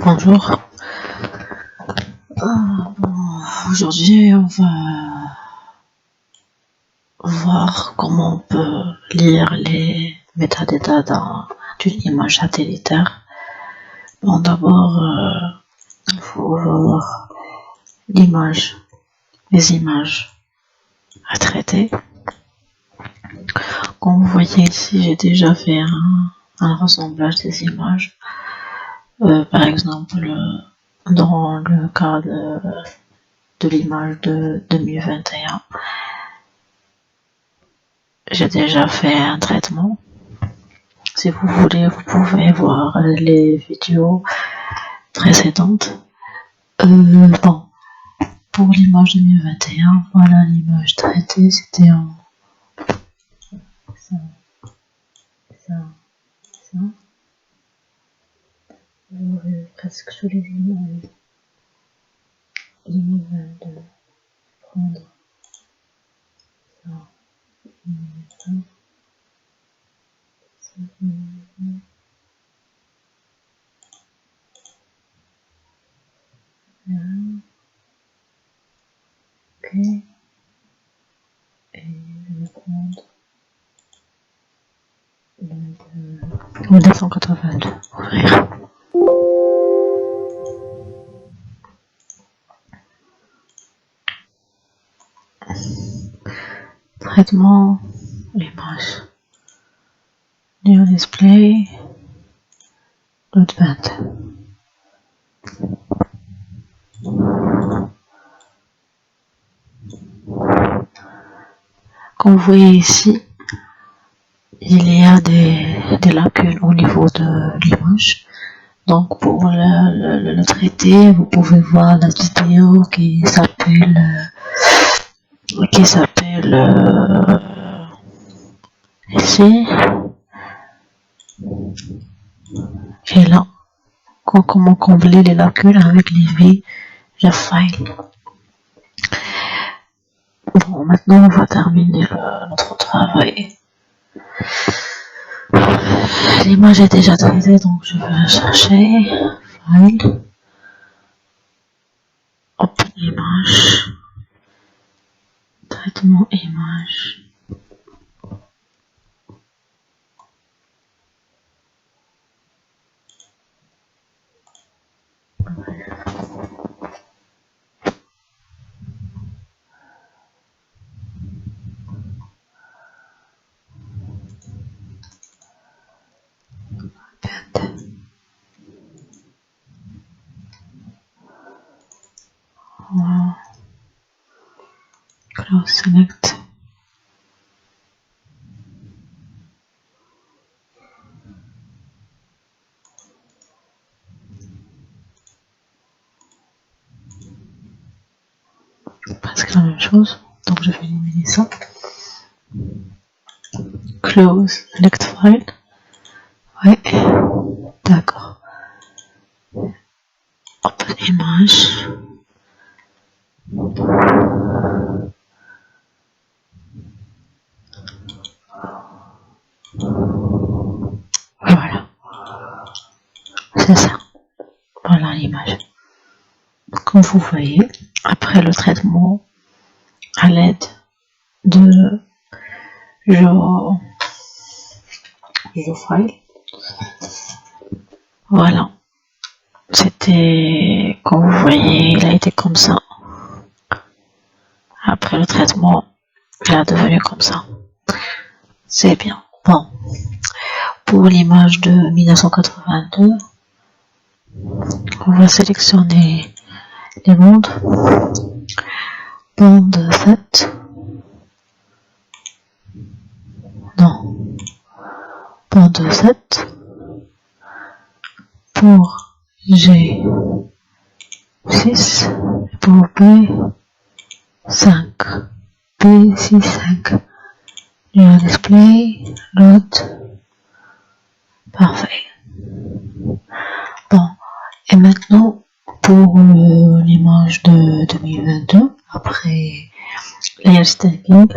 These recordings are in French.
Bonjour. Aujourd'hui, on va voir comment on peut lire les métadata d'une image satellitaire. Bon, d'abord, il faut voir l'image, les images à traiter. Comme vous voyez ici, j'ai déjà fait un rassemblage des images. Par exemple, dans le cas de l'image de 2021, j'ai déjà fait un traitement. Si vous voulez, vous pouvez voir les vidéos précédentes. Bon, pour l'image 2021, voilà l'image traitée, c'était en ça. J'aurais presque tous les images 2022. Prendre ça, ça, ça, là, ok, et je vais prendre le 282, ouvrir. Traitement, l'image, New Display, Load Band. Comme vous voyez ici, il y a des lacunes au niveau de l'image. Donc pour le traiter, vous pouvez voir la vidéo qui s'appelle ici et là, comment combler les lacunes avec les VJFile. Bon, maintenant on va terminer notre travail. L'image est déjà traitée, donc je vais la chercher. File. Open image. Traitement image. Voilà. Close select. Presque la même chose, donc je vais éliminer ça. Close select file. Ouais, d'accord. Open image. Voilà, c'est ça. Voilà l'image. Comme vous voyez, après le traitement à l'aide de GeoFile, voilà. C'était, comme vous voyez, il a été comme ça. Après le traitement, il a devenu comme ça. C'est bien. Bon. Pour l'image de 1982, on va sélectionner les bandes. Bande 7. Non. Bande 7. Pour G6. Pour B5. B65. New display. Load. Parfait. Bon. Et maintenant, pour l'image de 2022, après layer stacking,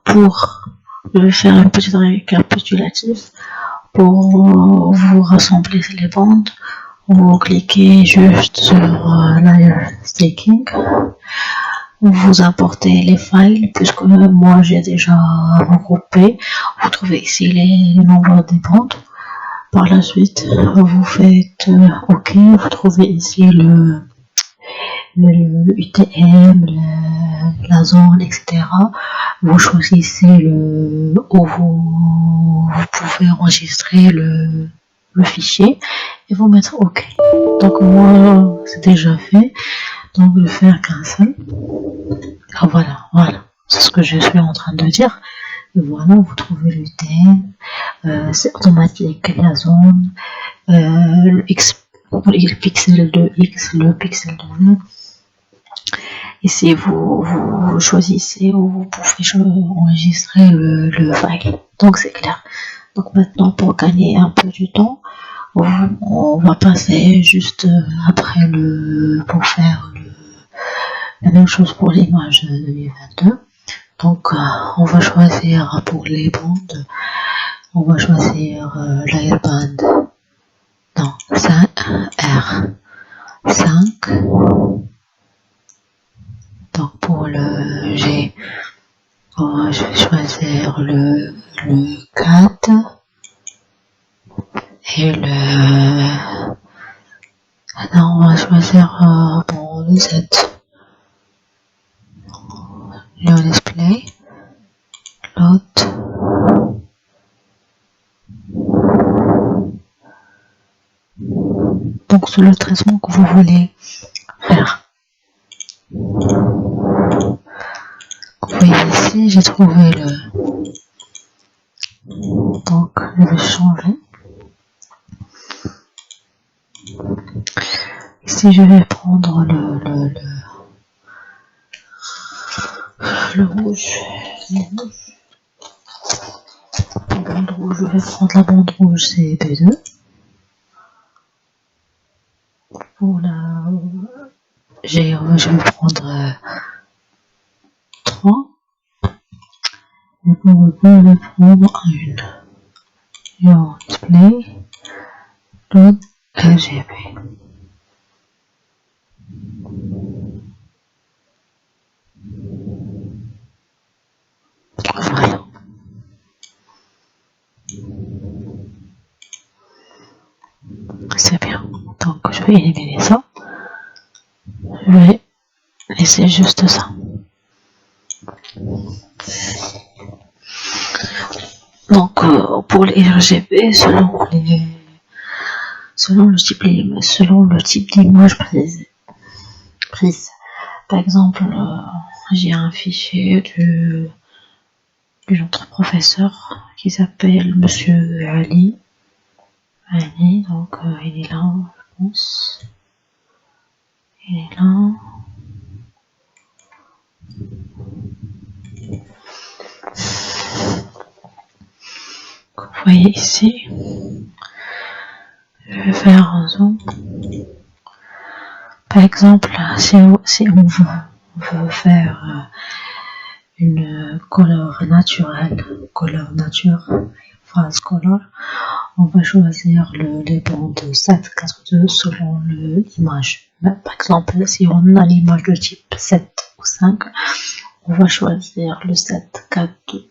je vais faire une petite récapitulative pour vous rassembler les bandes. vous cliquez juste sur Layer Staking. Vous importez les files, puisque moi j'ai déjà regroupé. Vous trouvez ici les nombres des bandes. Par la suite, vous faites OK. Vous trouvez ici le UTM, la zone, etc. Vous choisissez où vous pouvez enregistrer le fichier et vous mettre OK. Donc moi, c'est déjà fait. Donc je vais faire qu'un seul. Ah, voilà. C'est ce que je suis en train de dire. Et voilà, vous trouvez l'UTM. C'est automatique, la zone, le pixel de X, le pixel de Y. Ici, vous choisissez où vous pouvez enregistrer le file. Donc, c'est clair. Donc, maintenant, pour gagner un peu du temps, on va passer juste après pour faire la même chose pour l'image 2022. Donc, on va choisir pour les bandes, on va choisir l'airband. Non, 5R5. Donc pour le G, je vais choisir le 4 et le... Non, on va choisir le Z. Le display, l'autre. Donc c'est le traitement que vous voulez faire. Vous voyez ici, j'ai trouvé le... Donc je vais changer. Ici je vais prendre le rouge. La bande rouge, je vais prendre la bande rouge, c'est B2. Pour la G, je vais prendre 3. Et pour le bleu, je vais prendre 1. Your display, load RGB. Voilà. C'est bien. Donc je vais éliminer ça. Je vais laisser juste ça. Donc pour les RGB, selon le type d'image prise. Par exemple, j'ai un fichier de notre professeur qui s'appelle Monsieur Ali. Donc il est là, je pense. Il est là. Vous voyez ici. Je vais faire un zoom. Par exemple, si on veut faire une couleur naturelle, phase color, on va choisir les bandes 7, 4, 2 selon l'image. Par exemple, si on a l'image de type 7 ou 5, on va choisir le 7, 4, 2.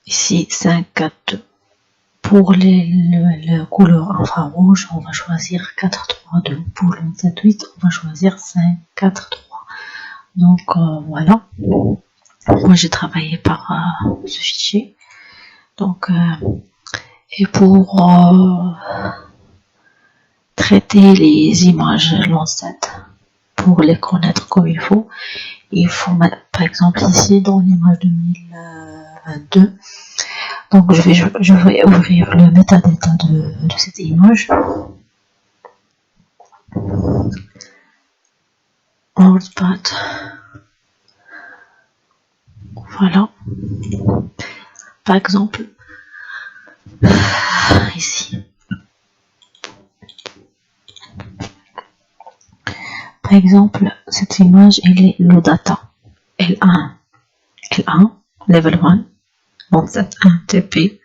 Ici, 5, 4, 2. Pour les couleurs infrarouges, on va choisir 4, 3, 2. Pour le 7, 8, on va choisir 5, 4, 3. Donc voilà. Moi j'ai travaillé par ce fichier. Donc et pour traiter les images Landsat, pour les connaître comme il faut mettre, par exemple ici dans l'image 2022. Donc je vais ouvrir le metadata de cette image. WordPad. Voilà. Par exemple, ici. Par exemple, cette image, elle est le data. L1, level 1, Landsat 1 TP.